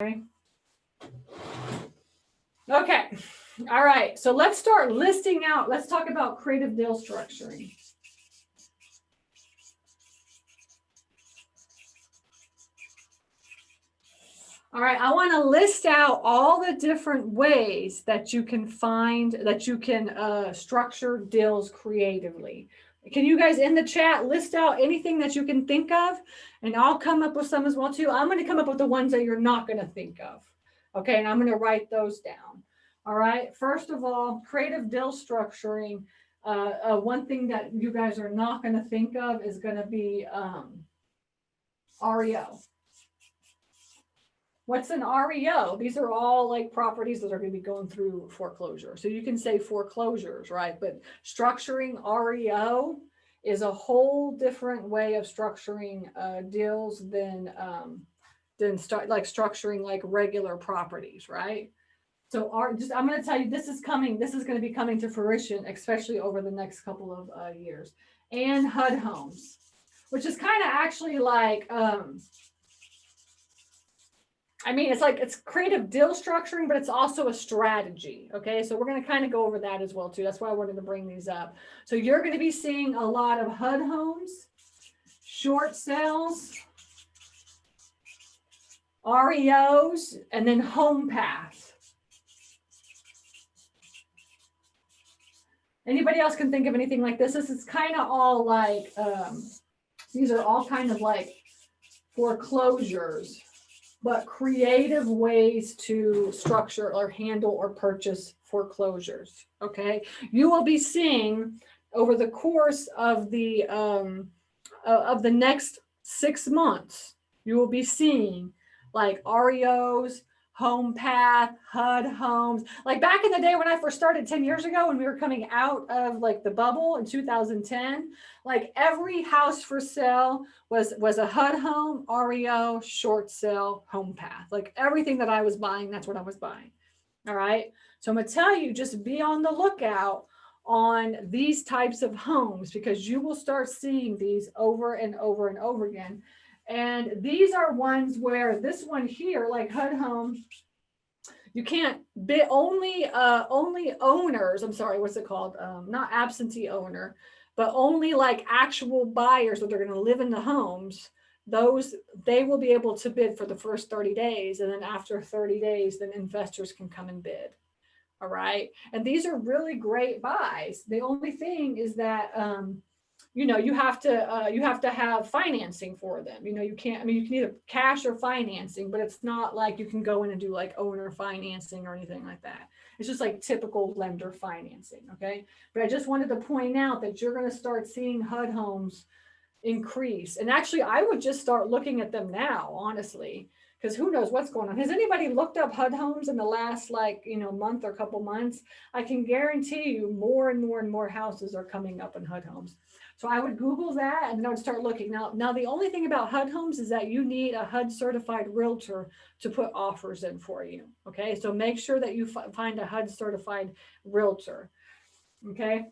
Okay. Okay. All right. So let's start listing out. Let's talk about creative deal structuring. All right. I want to list out all the different ways that you can structure deals creatively. Can you guys in the chat list out anything that you can think of? And I'll come up with some as well too. I'm going to come up with the ones that you're not going to think of. Okay. And I'm going to write those down. All right. First of all, creative deal structuring. One thing that you guys are not going to think of is going to be REO. What's an REO? These are all like properties that are going to be going through foreclosure. So you can say foreclosures, right? But structuring REO is a whole different way of structuring deals than structuring like regular properties, right? So I'm going to tell you, this is going to be coming to fruition, especially over the next couple of years. And HUD homes, which is kind of actually like, it's creative deal structuring, but it's also a strategy. Okay. So we're going to kind of go over that as well too. That's why I wanted to bring these up. So you're going to be seeing a lot of HUD homes, short sales, REOs, and then home paths. Anybody else can think of anything like this? This is kind of all like, these are all kind of like foreclosures, but creative ways to structure or handle or purchase foreclosures. Okay. You will be seeing over the course of the next 6 months, you will be seeing like REOs, home path, HUD homes. Like back in the day when I first started 10 years ago, when we were coming out of like the bubble in 2010, like every house for sale was a HUD home, REO, short sale, home path. Like everything that I was buying, that's what I was buying. All right. So I'm going to tell you, just be on the lookout on these types of homes, because you will start seeing these over and over and over again. And these are ones where this one here, like HUD home, you can't bid only owners. I'm sorry, what's it called? Not absentee owner, but only like actual buyers that are going to live in the homes. Those, they will be able to bid for the first 30 days. And then after 30 days, then investors can come and bid. All right. And these are really great buys. The only thing is that, you have to have financing for them. You can't, you can either cash or financing, but it's not like you can go in and do like owner financing or anything like that. It's just like typical lender financing. Okay. But I just wanted to point out that you're going to start seeing HUD homes increase. And actually, I would just start looking at them now, honestly, because who knows what's going on. Has anybody looked up HUD homes in the last month or couple months? I can guarantee you more and more and more houses are coming up in HUD homes. So I would Google that and then I would start looking. Now the only thing about HUD homes is that you need a HUD certified realtor to put offers in for you. Okay. So make sure that you find a HUD certified realtor. Okay.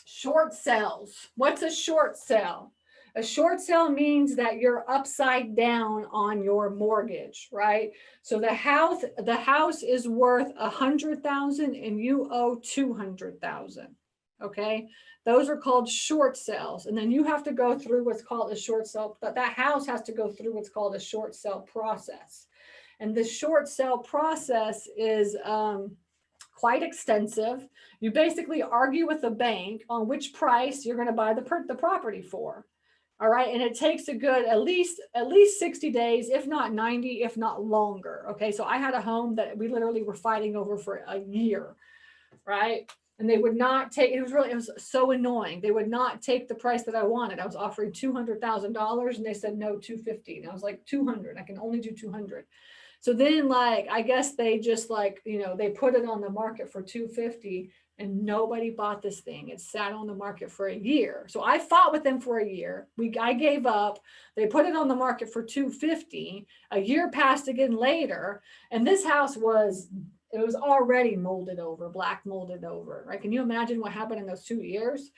Short sales. What's a short sale? A short sale means that you're upside down on your mortgage, right? So the house is worth $100,000 and you owe $200,000. Okay. Those are called short sales. And then you have to go through what's called a short sale, but that house has to go through what's called a short sale process. And the short sale process is quite extensive. You basically argue with the bank on which price you're going to buy the property for. All right. And it takes a good, at least 60 days, if not 90, if not longer. Okay. So I had a home that we literally were fighting over for a year. Right. And they would not take, it was so annoying. They would not take the price that I wanted. I was offering $200,000 and they said, no, $250,000. And I was like, 200, I can only do 200. So then I guess they just they put it on the market for $250,000 and nobody bought this thing. It sat on the market for a year. So I fought with them for a year. I gave up. They put it on the market for $250,000. A year passed again later. And this house was already molded over, black molded over, right? Can you imagine what happened in those 2 years?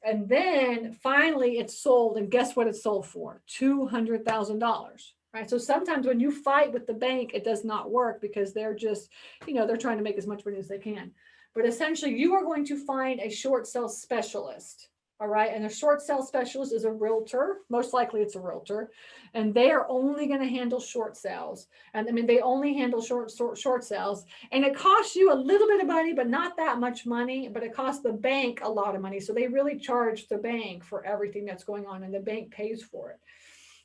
And then finally it sold, and guess what it sold for? $200,000, right? So sometimes when you fight with the bank, it does not work because they're just, they're trying to make as much money as they can. But essentially, you are going to find a short sale specialist. All right. And a short sale specialist is a realtor. Most likely it's a realtor. And they are only going to handle short sales. And I mean, they only handle short sales. And it costs you a little bit of money, but not that much money. But it costs the bank a lot of money. So they really charge the bank for everything that's going on, and the bank pays for it.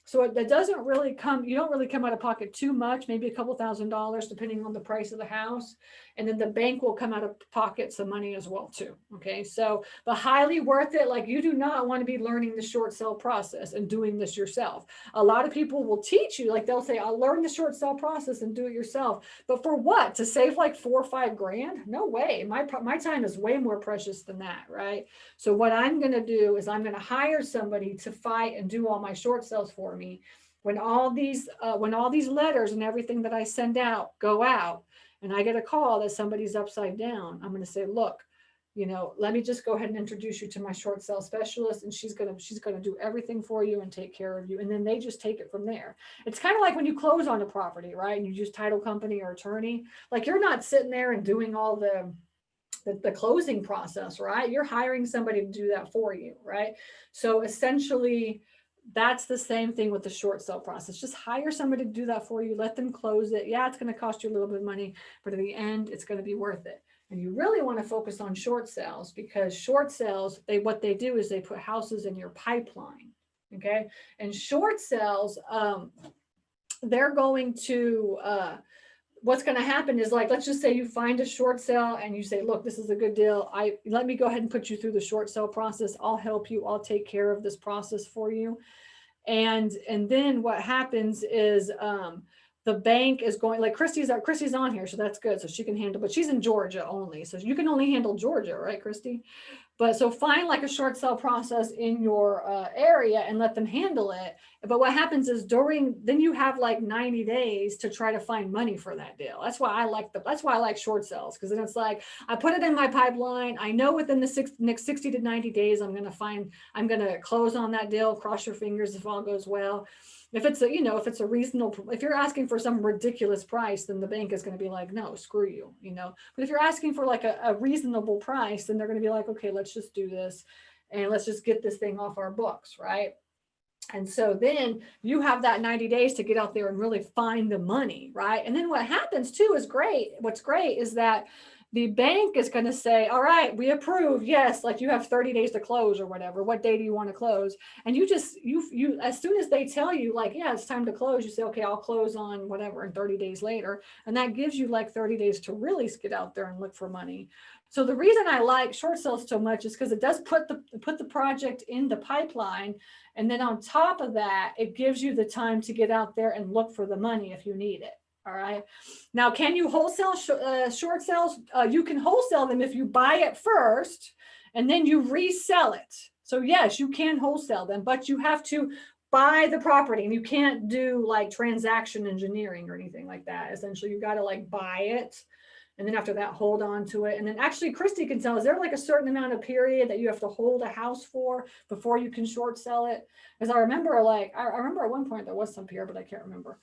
So that doesn't really you don't really come out of pocket too much, maybe a couple $1,000s, depending on the price of the house. And then the bank will come out of pocket some money as well too. Okay. So, but highly worth it. Like, you do not want to be learning the short sale process and doing this yourself. A lot of people will teach you, like they'll say, I'll learn the short sale process and do it yourself. But for what? To save like $4 or $5 grand? No way. My time is way more precious than that. Right. So what I'm going to do is I'm going to hire somebody to fight and do all my short sales for me. When all these letters and everything that I send out go out, and I get a call that somebody's upside down, I'm going to say, look, let me just go ahead and introduce you to my short sale specialist, and she's going to do everything for you and take care of you. And then they just take it from there. It's kind of like when you close on a property, right? And you use title company or attorney. Like, you're not sitting there and doing all the closing process, right? You're hiring somebody to do that for you, right? So essentially, that's the same thing with the short sale process. Just hire somebody to do that for you. Let them close it. Yeah, it's going to cost you a little bit of money, but in the end, it's going to be worth it. And you really want to focus on short sales, because short sales, what they do is they put houses in your pipeline. Okay. And short sales, they're going to, what's going to happen is, like, let's just say you find a short sale and you say, look, this is a good deal. Let me go ahead and put you through the short sale process. I'll help you. I'll take care of this process for you. And then what happens is, the bank is going, like, Christy's on here. So that's good. So she can handle, but she's in Georgia only. So you can only handle Georgia, right, Christy? But so find like a short sale process in your area and let them handle it. But what happens is then you have like 90 days to try to find money for that deal. That's why I like short sales, because then it's like, I put it in my pipeline. I know within the next 60 to 90 days, I'm going to close on that deal. Cross your fingers if all goes well. If it's a reasonable, if you're asking for some ridiculous price, then the bank is going to be like, no, screw you, But if you're asking for like a reasonable price, then they're going to be like, okay, let's just do this and let's just get this thing off our books, right? And so then you have that 90 days to get out there and really find the money, right? And then what happens too is great. What's great is that the bank is going to say, all right, we approve. Yes. Like, you have 30 days to close or whatever. What day do you want to close? And you as soon as they tell you, like, yeah, it's time to close, you say, okay, I'll close on whatever. And 30 days later. And that gives you like 30 days to really get out there and look for money. So the reason I like short sales so much is because it does put the project in the pipeline. And then on top of that, it gives you the time to get out there and look for the money if you need it. All right. Now, can you wholesale short sales? You can wholesale them if you buy it first and then you resell it. So yes, you can wholesale them, but you have to buy the property, and you can't do like transaction engineering or anything like that. Essentially, you got to like buy it. And then after that, hold on to it. And then actually, Christy can tell, is there like a certain amount of period that you have to hold a house for before you can short sell it? Because I remember at one point there was some period, but I can't remember.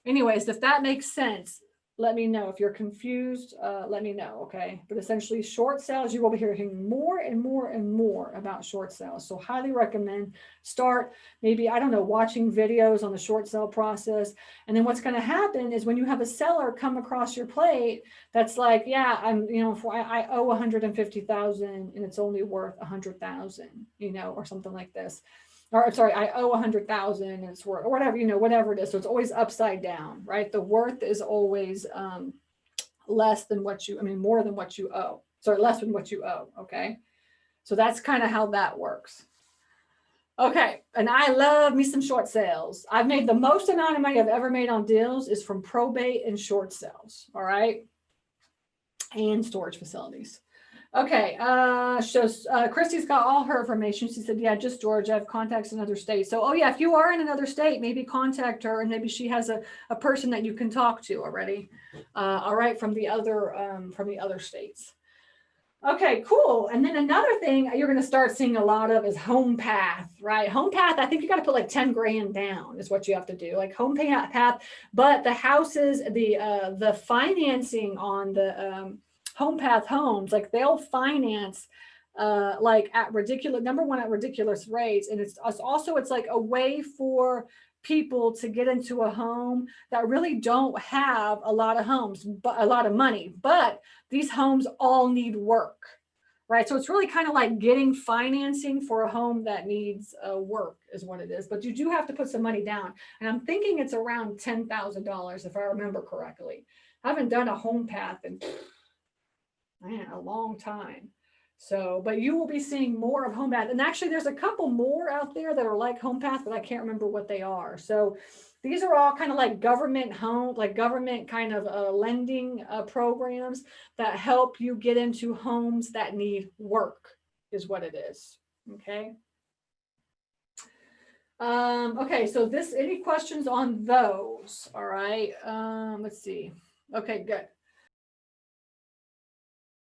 Anyways, if that makes sense, let me know. If you're confused, let me know, okay? But essentially, short sales, you will be hearing more and more and more about short sales. So highly recommend start maybe, I don't know, watching videos on the short sale process. And then what's going to happen is when you have a seller come across your plate, that's like, yeah, I owe 150,000 and it's only worth 100,000, or something like this. Or sorry, I owe 100,000 and it's worth, or whatever, whatever it is. So it's always upside down, right? The worth is always more than what you owe. Sorry, less than what you owe. Okay. So that's kind of how that works. Okay. And I love me some short sales. I've made the most amount of money I've ever made on deals is from probate and short sales. All right. And storage facilities. Okay, Christy's got all her information. She said, yeah, just Georgia. I have contacts in other states. So, if you are in another state, maybe contact her, and maybe she has a person that you can talk to already. All right, from the other states. Okay, cool. And then another thing you're going to start seeing a lot of is home path, right? Home path, I think you got to put like 10 grand down is what you have to do, like home path. But the houses, the financing on the home path homes, like they'll finance like at ridiculous, number one, at ridiculous rates. And it's also, it's like a way for people to get into a home that really don't have a lot of homes, but a lot of money, but these homes all need work, right? So it's really kind of like getting financing for a home that needs work is what it is. But you do have to put some money down. And I'm thinking it's around $10,000 if I remember correctly. I haven't done a home path in man, a long time. So, but you will be seeing more of home path. And actually there's a couple more out there that are like home path, but I can't remember what they are. So these are all kind of like government home, like government kind of lending programs that help you get into homes that need work is what it is. Okay. Okay, so this, any questions on those? All right. Let's see. Okay, good.